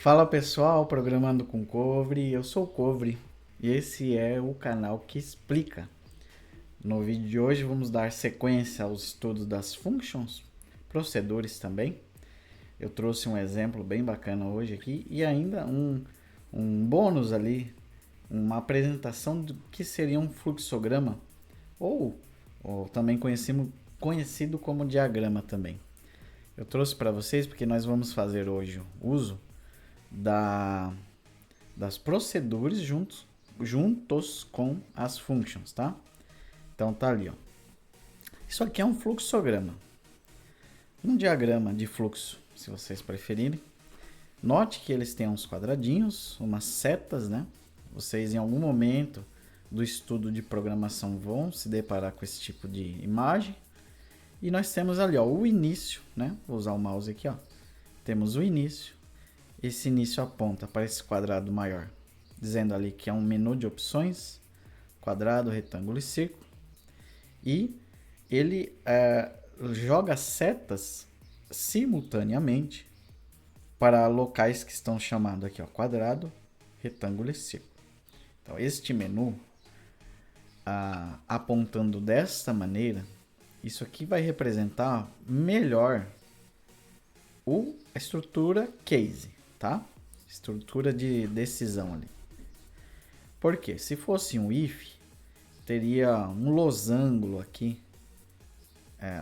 Fala pessoal, programando com Covre, eu sou o Covre e esse é o canal que explica. No vídeo de hoje vamos dar sequência aos estudos das functions, procedures também. Eu trouxe um exemplo bem bacana hoje aqui e ainda um bônus ali, uma apresentação do que seria um fluxograma ou também conhecido como diagrama também. Eu trouxe para vocês porque nós vamos fazer hoje uso das procedures juntos com as functions, tá? Então tá ali, ó. Isso aqui é um fluxograma. Um diagrama de fluxo, se vocês preferirem. Note que eles têm uns quadradinhos, umas setas, né? Vocês em algum momento do estudo de programação vão se deparar com esse tipo de imagem. E nós temos ali, ó, o início, né? Vou usar o mouse aqui, ó. Temos o início. Esse início aponta para esse quadrado maior, dizendo ali que é um menu de opções, quadrado, retângulo e círculo. E ele joga setas simultaneamente para locais que estão chamados aqui, ó, quadrado, retângulo e círculo. Então, este menu, apontando desta maneira, isso aqui vai representar melhor a estrutura case, tá? Estrutura de decisão ali. Por quê? Se fosse um if, teria um losango aqui,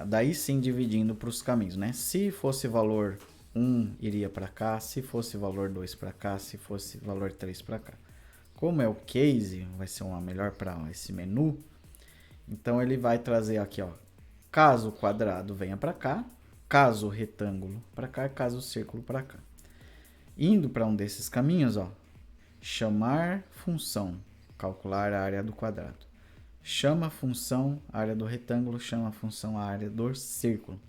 daí sim dividindo para os caminhos, né? Se fosse valor 1, iria para cá, se fosse valor 2 para cá, se fosse valor 3 para cá. Como é o case, vai ser uma melhor para esse menu, então ele vai trazer aqui, ó, caso o quadrado venha para cá, caso o retângulo para cá, caso o círculo para cá. Indo para um desses caminhos, ó, chamar função, calcular a área do quadrado. Chama a função a área do retângulo, chama a função a área do círculo.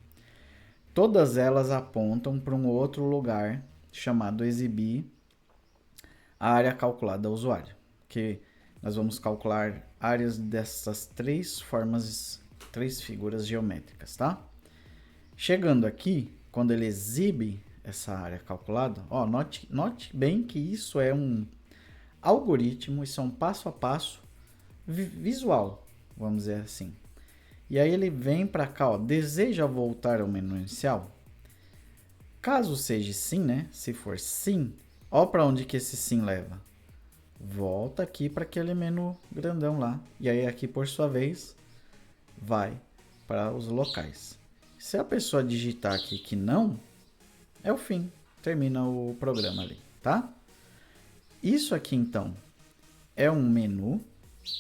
Todas elas apontam para um outro lugar chamado exibir a área calculada ao usuário, que nós vamos calcular áreas dessas três figuras geométricas, tá? Chegando aqui, quando ele exibe essa área calculada, ó, note bem que isso é um algoritmo, isso é um passo a passo visual, vamos dizer assim. E aí ele vem para cá, ó, deseja voltar ao menu inicial? Caso seja sim, né? Se for sim, ó para onde que esse sim leva. Volta aqui para aquele menu grandão lá. E aí aqui, por sua vez, vai para os locais. Se a pessoa digitar aqui que não, é o fim. Termina o programa ali, tá? Isso aqui, então, é um menu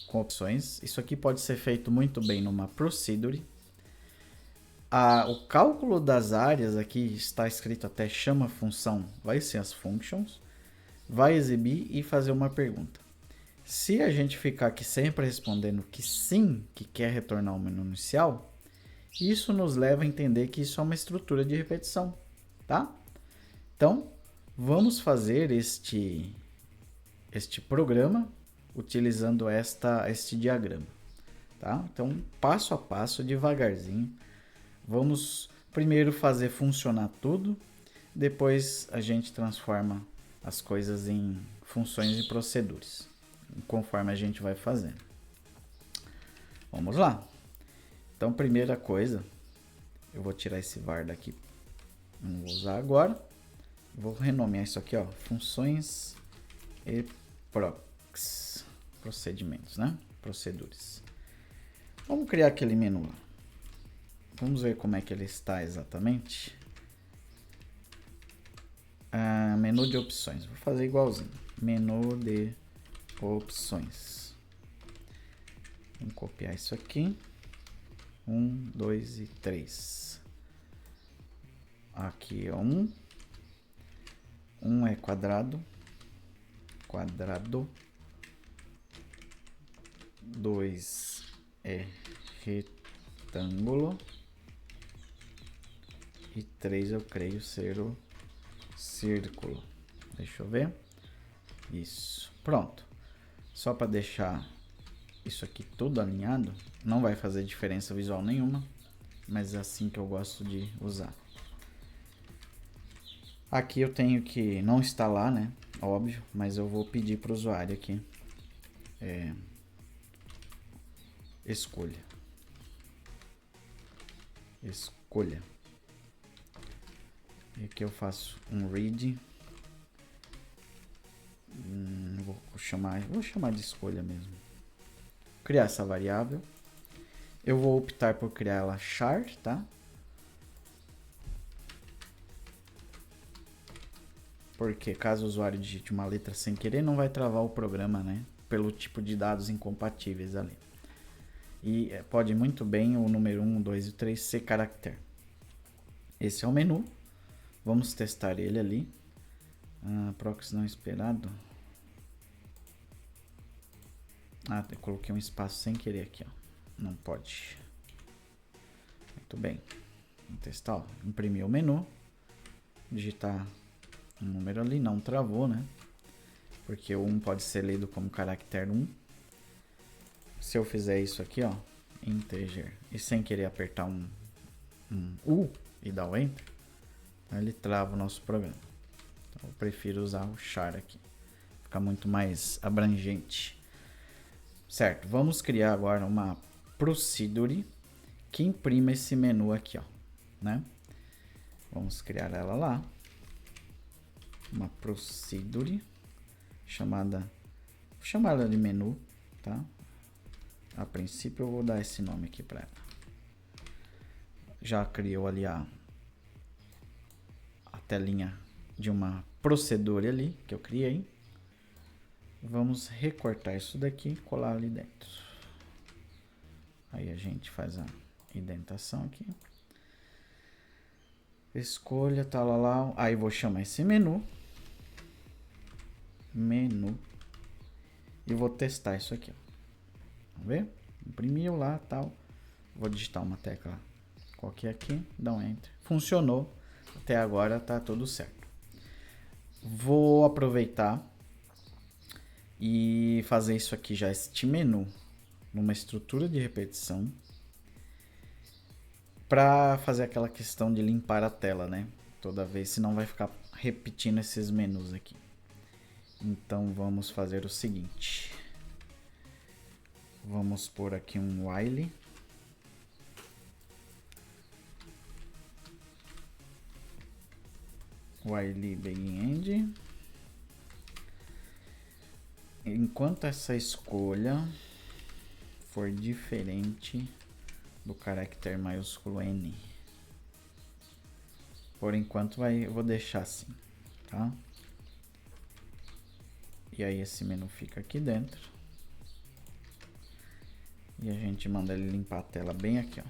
com opções. Isso aqui pode ser feito muito bem numa procedure. O cálculo das áreas aqui está escrito até chama função, vai ser as functions. Vai exibir e fazer uma pergunta. Se a gente ficar aqui sempre respondendo que sim, que quer retornar ao menu inicial, isso nos leva a entender que isso é uma estrutura de repetição, tá? Então, vamos fazer este programa utilizando este diagrama, tá? Então, passo a passo, devagarzinho. Vamos primeiro fazer funcionar tudo, depois a gente transforma as coisas em funções e procedures, conforme a gente vai fazendo. Vamos lá. Então, primeira coisa, eu vou tirar esse var daqui, não vou usar agora. Vou renomear isso aqui, ó, funções e procedimentos, né? Procedures. Vamos criar aquele menu lá. Vamos ver como é que ele está exatamente. Menu de opções. Vou fazer igualzinho. Menu de opções. Vamos copiar isso aqui. 1, 2 e 3. Aqui é 1. 1 é quadrado. Quadrado. 2 é retângulo. E 3 eu creio ser o círculo. Deixa eu ver. Isso. Pronto. Só para deixar isso aqui tudo alinhado. Não vai fazer diferença visual nenhuma. Mas é assim que eu gosto de usar. Aqui eu tenho que não instalar, né? Óbvio, mas eu vou pedir para o usuário aqui. Escolha. Escolha. E aqui eu faço um read. Vou chamar de escolha mesmo. Criar essa variável. Eu vou optar por criar ela char, tá? Porque caso o usuário digite uma letra sem querer, não vai travar o programa, né? Pelo tipo de dados incompatíveis ali. E pode muito bem o número 1, 2 e 3 ser caractere. Esse é o menu. Vamos testar ele ali. Proxy não esperado. Eu coloquei um espaço sem querer aqui, ó. Não pode. Muito bem. Vamos testar, ó. Imprimir o menu. Digitar um número ali, não travou, né? Porque o 1 pode ser lido como caractere 1. Se eu fizer isso aqui, ó, integer, e sem querer apertar um U e dar o Enter, ele trava o nosso programa. Então, eu prefiro usar o char aqui. Fica muito mais abrangente. Certo, vamos criar agora uma procedure que imprima esse menu aqui, ó, né? Vamos criar ela lá. Uma procedure chamada, vou chamar ela de menu, tá? A princípio eu vou dar esse nome aqui para ela. Já criou ali a telinha de uma procedure ali que eu criei. Vamos recortar isso daqui e colar ali dentro. Aí a gente faz a indentação aqui. Escolha, tá lá. Aí vou chamar esse menu. E vou testar isso aqui, ó. Vamos ver? Imprimiu lá, tal. Vou digitar uma tecla qualquer aqui, dá um enter. Funcionou. Até agora tá tudo certo. Vou aproveitar e fazer isso aqui já, este menu, numa estrutura de repetição, para fazer aquela questão de limpar a tela, né? Toda vez, senão vai ficar repetindo esses menus aqui. Então vamos fazer o seguinte. Vamos pôr aqui um while. While begin end. Enquanto essa escolha for diferente do caractere maiúsculo N. Por enquanto eu vou deixar assim, tá? E aí esse menu fica aqui dentro. E a gente manda ele limpar a tela bem aqui, ó.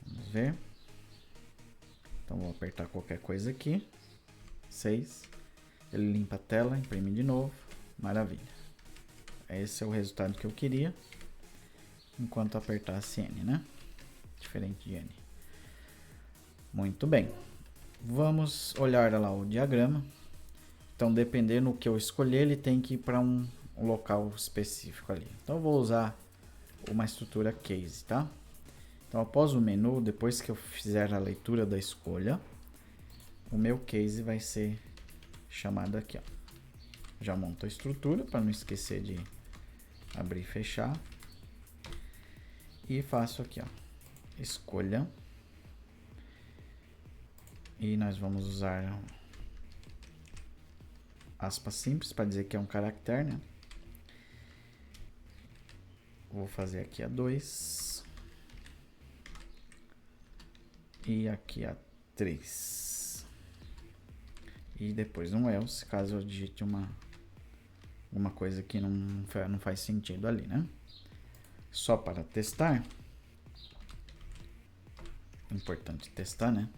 Vamos ver. Então vou apertar qualquer coisa aqui. 6. Ele limpa a tela, imprime de novo. Maravilha. Esse é o resultado que eu queria. Enquanto apertasse N, né? Diferente de N. Muito bem. Vamos olhar lá o diagrama. Então, dependendo do que eu escolher, ele tem que ir para um local específico ali. Então, eu vou usar uma estrutura case, tá? Então, após o menu, depois que eu fizer a leitura da escolha, o meu case vai ser chamado aqui, ó. Já monto a estrutura para não esquecer de abrir e fechar. E faço aqui, ó, escolha. E nós vamos usar aspas simples para dizer que é um caractere, né? Vou fazer aqui a 2. E aqui a 3. E depois um else, caso eu digite uma coisa que não faz sentido ali, né? Só para testar. Importante testar, né?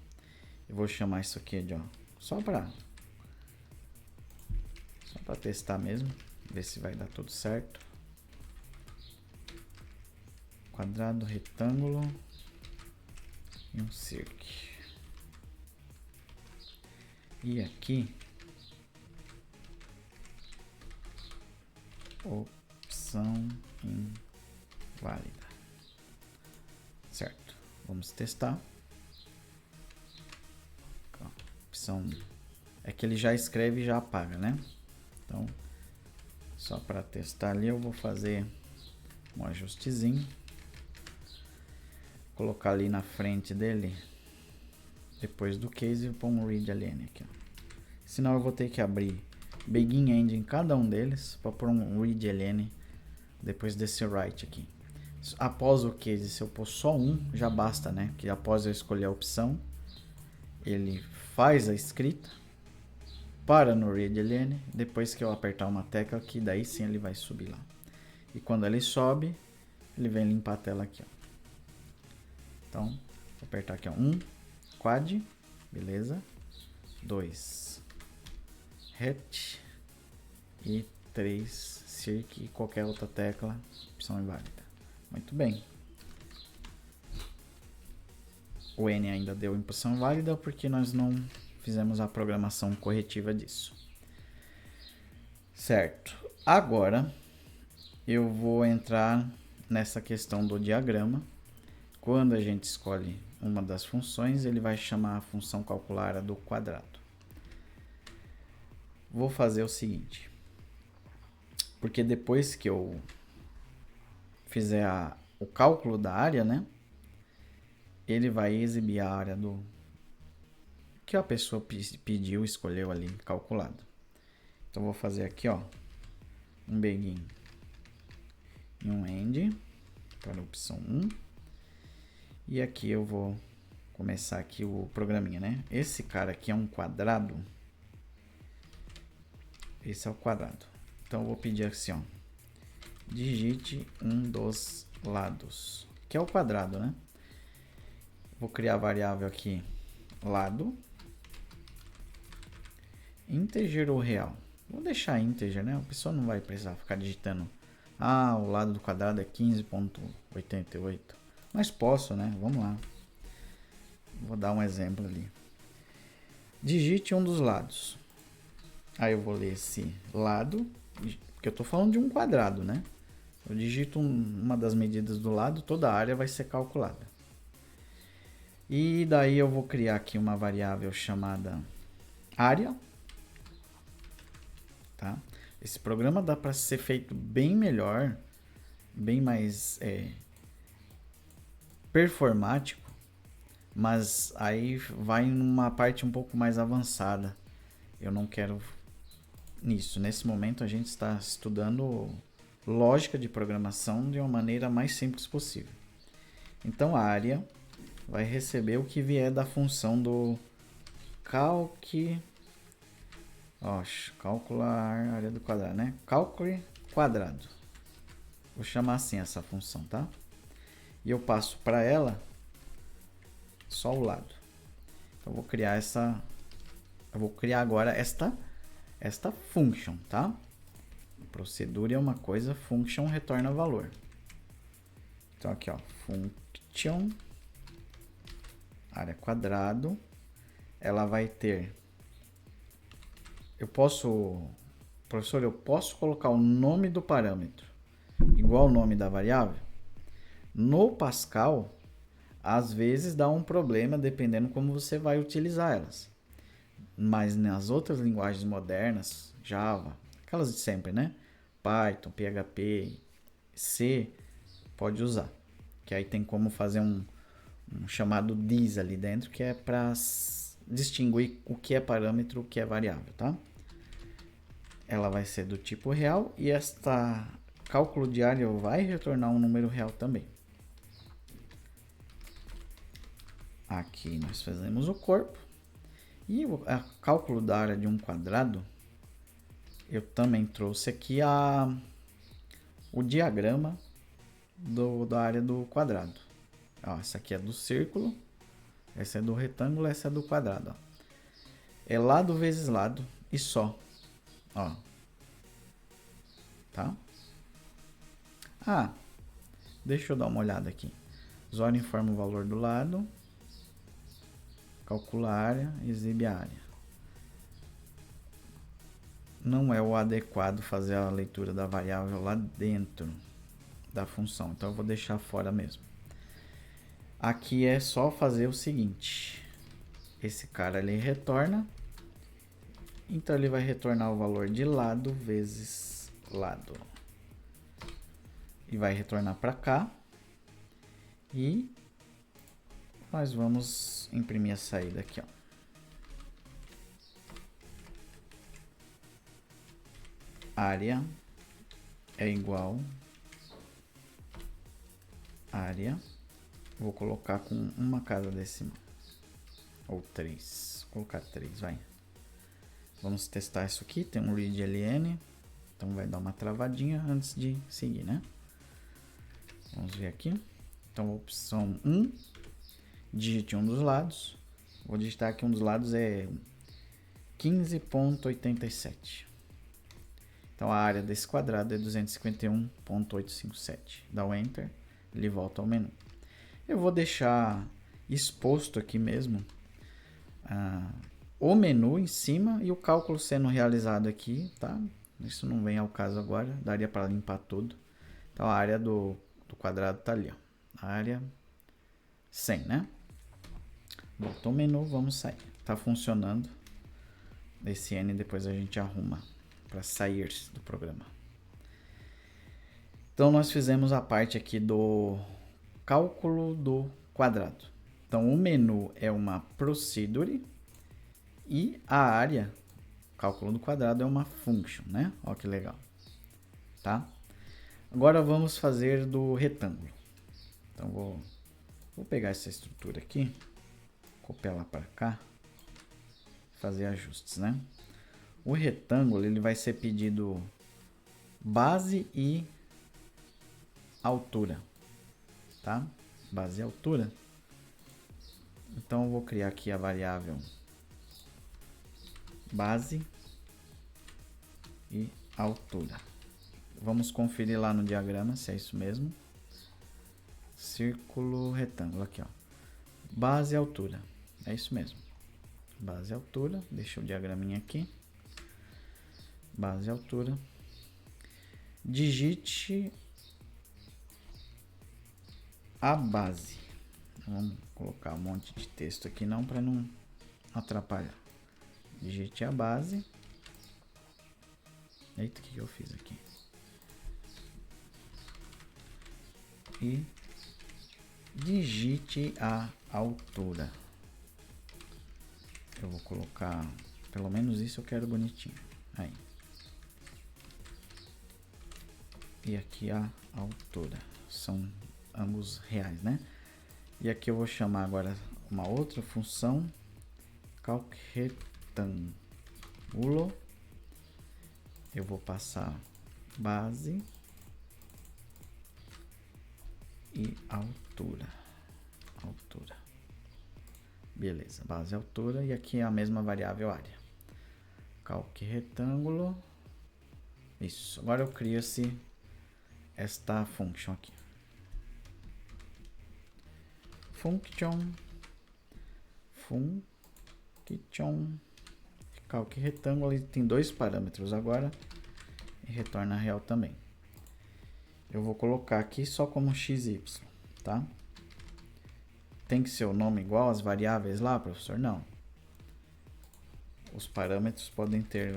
Eu vou chamar isso aqui de, ó, só para testar mesmo, ver se vai dar tudo certo. Quadrado, retângulo e um círculo. E aqui, opção inválida. Certo, vamos testar. opção... É que ele já escreve e já apaga, né? Então, só para testar ali, eu vou fazer um ajustezinho. Colocar ali na frente dele, depois do case, eu ponho um readln aqui, ó. Senão eu vou ter que abrir BeginEngine em cada um deles para pôr um readln depois desse write aqui. Após o case, se eu pôr só um, já basta, né? Que após eu escolher a opção, ele faz a escrita, para no readln, depois que eu apertar uma tecla, que daí sim ele vai subir lá. E quando ele sobe, ele vem limpar a tela aqui, ó. Então, vou apertar aqui, ó, 1, quad, beleza, 2, hat e 3, circ e qualquer outra tecla, opção inválida. Muito bem. O N ainda deu opção válida porque nós não fizemos a programação corretiva disso. Certo. Agora, eu vou entrar nessa questão do diagrama. Quando a gente escolhe uma das funções, ele vai chamar a função calcular área do quadrado. Vou fazer o seguinte, porque depois que eu fizer o cálculo da área, né, ele vai exibir a área do que a pessoa pediu, escolheu ali, calculado. Então, vou fazer aqui, ó, um begin e um end para a opção 1. E aqui eu vou começar aqui o programinha, né? Esse cara aqui é um quadrado. Esse é o quadrado. Então eu vou pedir assim, ó. Digite um dos lados, que é o quadrado, né? Vou criar a variável aqui, lado. Integer ou real? Vou deixar integer, né? A pessoa não vai precisar ficar digitando. Ah, o lado do quadrado é 15,88. Mas posso, né? Vamos lá. Vou dar um exemplo ali. Digite um dos lados. Aí eu vou ler esse lado, porque eu estou falando de um quadrado, né? Eu digito uma das medidas do lado, toda a área vai ser calculada. E daí eu vou criar aqui uma variável chamada área. Tá? Esse programa dá para ser feito bem melhor, bem mais performático, mas aí vai numa parte um pouco mais avançada. Eu não quero nisso. Nesse momento a gente está estudando lógica de programação de uma maneira mais simples possível. Então a área vai receber o que vier da função do calcular área do quadrado, né? Calcule quadrado. Vou chamar assim essa função, tá? E eu passo para ela só o lado. Então eu vou criar agora esta function, tá? Procedura é uma coisa, function retorna valor. Então aqui, ó, function área quadrado, ela vai ter, professor, eu posso colocar o nome do parâmetro igual ao nome da variável? No Pascal, às vezes dá um problema dependendo como você vai utilizar elas. Mas nas outras linguagens modernas, Java, aquelas de sempre, né? Python, PHP, C, pode usar. Que aí tem como fazer um chamado dis ali dentro, que é para distinguir o que é parâmetro e o que é variável, tá? Ela vai ser do tipo real e esta cálculo de área vai retornar um número real também. Aqui nós fazemos o corpo. E o cálculo da área de um quadrado, eu também trouxe aqui o diagrama da área do quadrado. Ó, essa aqui é do círculo, essa é do retângulo, essa é do quadrado. Ó. É lado vezes lado e só. Ó. Tá? Deixa eu dar uma olhada aqui. Zora informa o valor do lado. Calcula a área, exibe a área. Não é o adequado fazer a leitura da variável lá dentro da função. Então eu vou deixar fora mesmo. Aqui é só fazer o seguinte. esse cara ele retorna. Então ele vai retornar o valor de lado vezes lado. E vai retornar para cá. E nós vamos imprimir a saída aqui, ó. Área é igual área. Vou colocar com uma casa decimal. Ou 3. Vou colocar 3, vai. Vamos testar isso aqui. Tem um readln. Então vai dar uma travadinha antes de seguir, né? Vamos ver aqui. Então, opção 1. Digite um dos lados. Vou digitar aqui um dos lados é 15,87. Então, a área desse quadrado é 251,857. Dá o Enter. Ele volta ao menu. Eu vou deixar exposto aqui mesmo o menu em cima e o cálculo sendo realizado aqui, tá? Isso não vem ao caso agora, daria para limpar tudo. Então a área do quadrado tá ali, ó. A área 100, né? Voltou o menu, vamos sair. Tá funcionando. Esse N depois a gente arruma para sair do programa. Então nós fizemos a parte aqui do cálculo do quadrado. Então o menu é uma procedure e a área, cálculo do quadrado, é uma function, né? Olha que legal, tá? Agora vamos fazer do retângulo. Então vou pegar essa estrutura aqui, copiar ela para cá, fazer ajustes, né? O retângulo ele vai ser pedido base e altura, tá? Base e altura. Então eu vou criar aqui a variável base e altura. Vamos conferir lá no diagrama se é isso mesmo. Círculo, retângulo, aqui ó. Base e altura, é isso mesmo. Base e altura, deixa o diagraminha aqui. Base e altura. Digite a base. Vamos colocar um monte de texto aqui não para não atrapalhar. Digite a base. Eita, o que eu fiz aqui? E digite a altura. Eu vou colocar, pelo menos isso eu quero bonitinho. Aí. E aqui a altura. São ambos reais, né? E aqui eu vou chamar agora uma outra função. Calc retângulo. Eu vou passar base e altura. Beleza, base e altura. E aqui é a mesma variável área. Calc retângulo. Isso. Agora eu crio esta function aqui. Function calc retângulo, ele tem dois parâmetros agora e retorna real também. Eu vou colocar aqui só como xy, tá? Tem que ser o nome igual às variáveis lá, professor? Não. Os parâmetros podem ter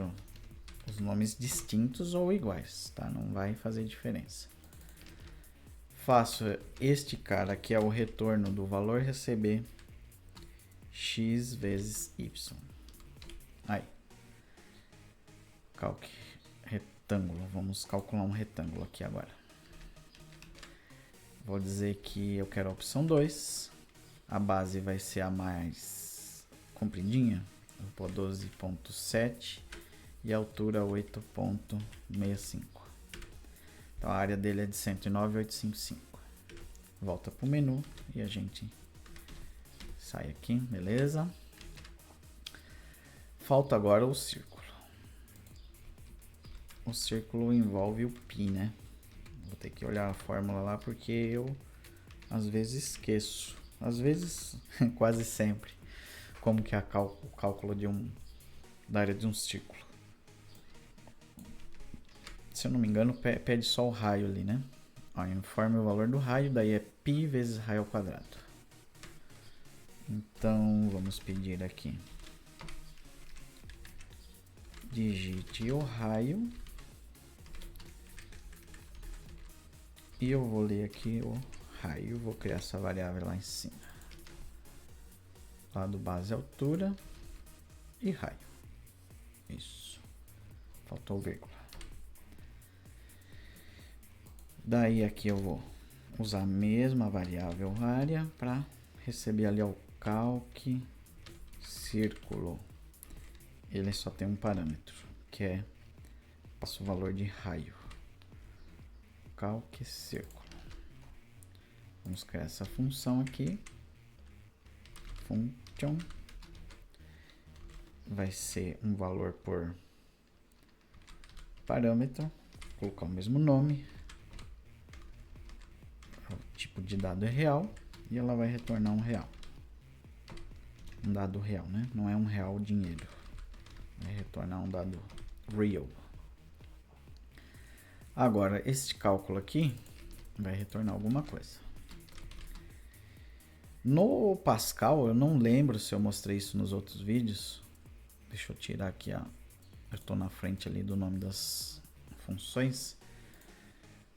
os nomes distintos ou iguais, tá? Não vai fazer diferença. Faço este cara que é o retorno do valor receber x vezes y. Aí. Calc retângulo. Vamos calcular um retângulo aqui agora. Vou dizer que eu quero a opção 2. A base vai ser a mais compridinha. Vou pôr 12,7 e a altura 8,65. Então a área dele é de 109,855. Volta para o menu e a gente sai aqui, beleza? Falta agora o círculo. O círculo envolve o π, né? Vou ter que olhar a fórmula lá porque eu às vezes esqueço. Às vezes, quase sempre. Como que é o cálculo da área de um círculo. Se eu não me engano, pede só o raio ali, né? Ó, informe o valor do raio, daí é π vezes raio ao quadrado. Então vamos pedir aqui, digite o raio e eu vou ler aqui o raio, vou criar essa variável lá em cima, lado base altura e raio, isso, faltou vírgula. Daí aqui eu vou usar a mesma variável área para receber ali o calc círculo. Ele só tem um parâmetro, que é, passo o valor de raio, calc círculo. Vamos criar essa função aqui, function, vai ser um valor por parâmetro, vou colocar o mesmo nome, o tipo de dado é real e ela vai retornar um real. Um dado real, né? Não é um real dinheiro. Vai retornar um dado real. Agora, este cálculo aqui vai retornar alguma coisa. No Pascal, eu não lembro se eu mostrei isso nos outros vídeos. Deixa eu tirar aqui, ó. Eu estou na frente ali do nome das funções.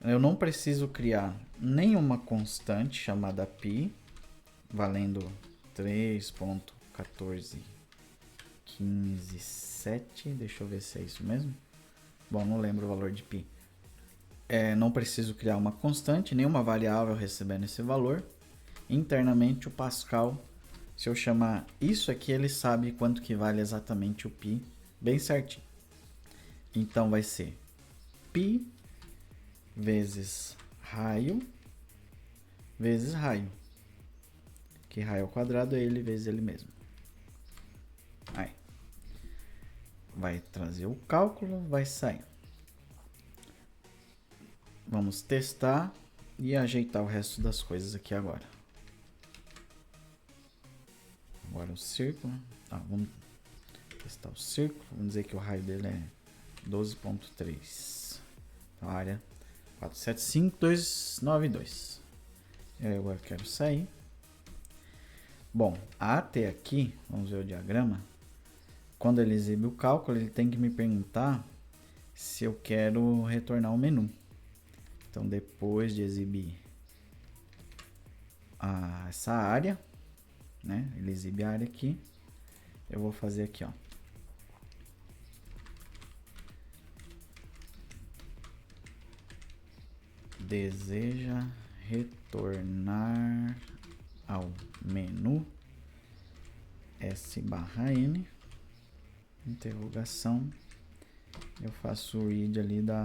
Eu não preciso criar nenhuma constante chamada π, valendo 3.14157. Deixa eu ver se é isso mesmo. Bom, não lembro o valor de π. Não preciso criar uma constante, nenhuma variável recebendo esse valor. Internamente o Pascal, se eu chamar isso aqui, ele sabe quanto que vale exatamente o π, bem certinho. Então vai ser π vezes raio, que raio ao quadrado é ele vezes ele mesmo. Aí, vai trazer o cálculo, vai sair. Vamos testar e ajeitar o resto das coisas aqui agora. Agora o círculo, vamos testar o círculo, vamos dizer que o raio dele é 12.3, então a área 475.292. Eu agora quero sair. Bom, até aqui, vamos ver o diagrama. Quando ele exibe o cálculo, ele tem que me perguntar se eu quero retornar o menu. Então, depois de exibir essa área, né? Ele exibe a área aqui. Eu vou fazer aqui, ó. Deseja retornar ao menu S/N, interrogação. Eu faço o read ali da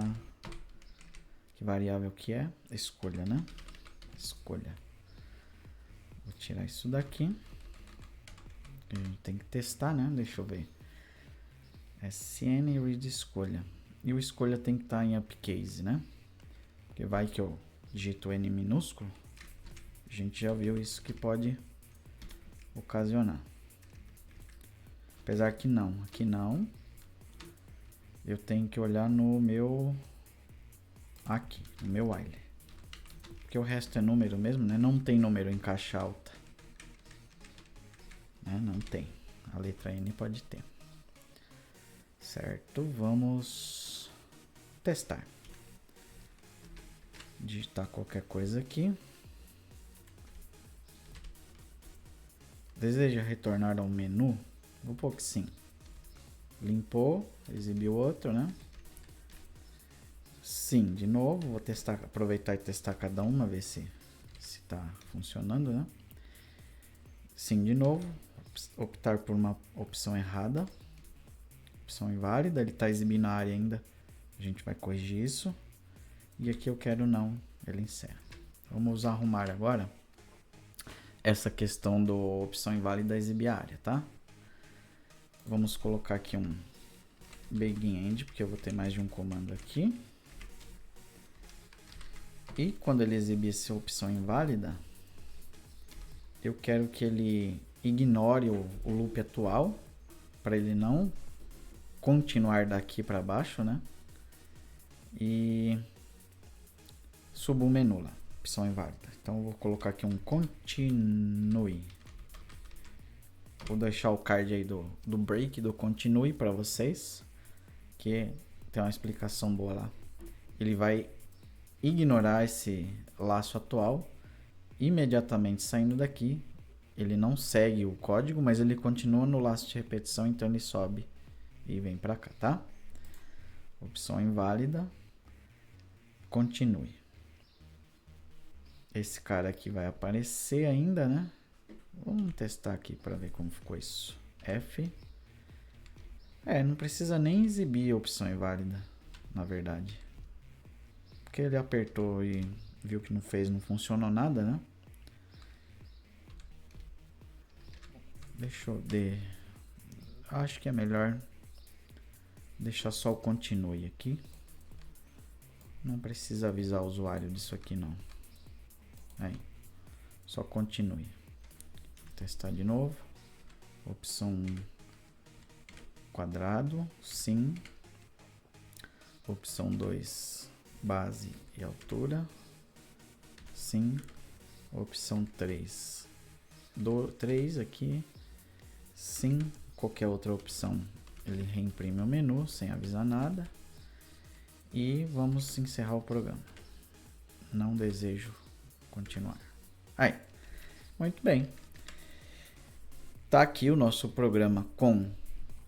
que variável que é? Escolha, né? Escolha. Vou tirar isso daqui. A gente tem que testar, né? Deixa eu ver. SN read escolha. E o escolha tem que estar em uppercase, né? Porque vai que eu digito N minúsculo. A gente já viu isso que pode ocasionar. Apesar que não. Aqui não. Eu tenho que olhar no meu... Aqui, no meu while. Porque o resto é número mesmo, né? Não tem número em caixa alta. Né? Não tem. A letra N pode ter. Certo? Vamos testar. Digitar qualquer coisa aqui. Deseja retornar ao menu? Vou pôr que sim. Limpou, exibiu outro, né? Sim, de novo, vou testar, aproveitar e testar cada uma, ver se tá funcionando, né? Sim, de novo, optar por uma opção errada, opção inválida, ele está exibindo a área ainda, a gente vai corrigir isso. E aqui eu quero não, ele encerra. Vamos arrumar agora essa questão do opção inválida exibir a área, tá? Vamos colocar aqui um begin end, porque eu vou ter mais de um comando aqui. E quando ele exibir essa opção inválida, eu quero que ele ignore o loop atual, para ele não continuar daqui para baixo, né? E suba o menu lá, opção inválida. Então eu vou colocar aqui um continue. Vou deixar o card aí do break, do continue para vocês, que tem uma explicação boa lá. Ele vai ignorar esse laço atual, imediatamente saindo daqui. Ele não segue o código, mas ele continua no laço de repetição, então ele sobe e vem para cá, tá? Opção inválida. Continue. Esse cara aqui vai aparecer ainda, né? Vamos testar aqui para ver como ficou isso. F. Não precisa nem exibir a opção inválida, na verdade. Porque ele apertou e viu que não funcionou nada, né? Deixa eu ver. Acho que é melhor deixar só o continue aqui. Não precisa avisar o usuário disso aqui não. Aí. Só continue. Vou testar de novo. Opção quadrado, sim. Opção 2, base e altura, sim. Opção 3, 3 aqui, sim. Qualquer outra opção, ele reimprime o menu sem avisar nada. E vamos encerrar o programa. Não desejo continuar. Aí, muito bem. Tá aqui o nosso programa com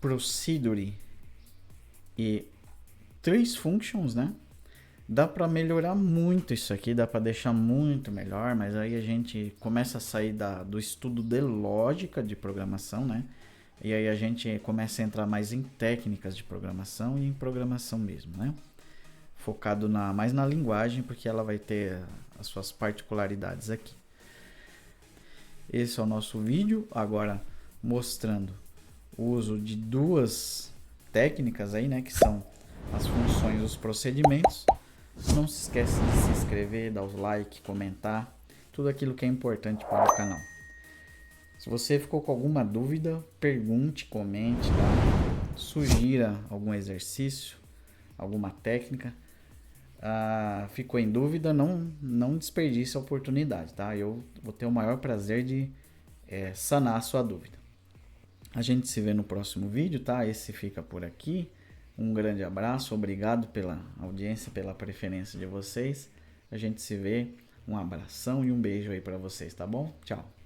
Procedure e 3 functions, né? Dá para melhorar muito isso aqui, dá para deixar muito melhor, mas aí a gente começa a sair do estudo de lógica de programação, né? E aí a gente começa a entrar mais em técnicas de programação e em programação mesmo, né? Focado mais na linguagem, porque ela vai ter as suas particularidades aqui. Esse é o nosso vídeo, agora mostrando o uso de 2 técnicas aí, né, que são as funções e os procedimentos. Não se esqueça de se inscrever, dar os like, comentar, tudo aquilo que é importante para o canal. Se você ficou com alguma dúvida, pergunte, comente, tá? Sugira algum exercício, alguma técnica. Ficou em dúvida, não desperdice a oportunidade, tá? Eu vou ter o maior prazer de sanar a sua dúvida. A gente se vê no próximo vídeo, tá? Esse fica por aqui. Um grande abraço, obrigado pela audiência, pela preferência de vocês. A gente se vê, um abração e um beijo aí para vocês, tá bom? Tchau.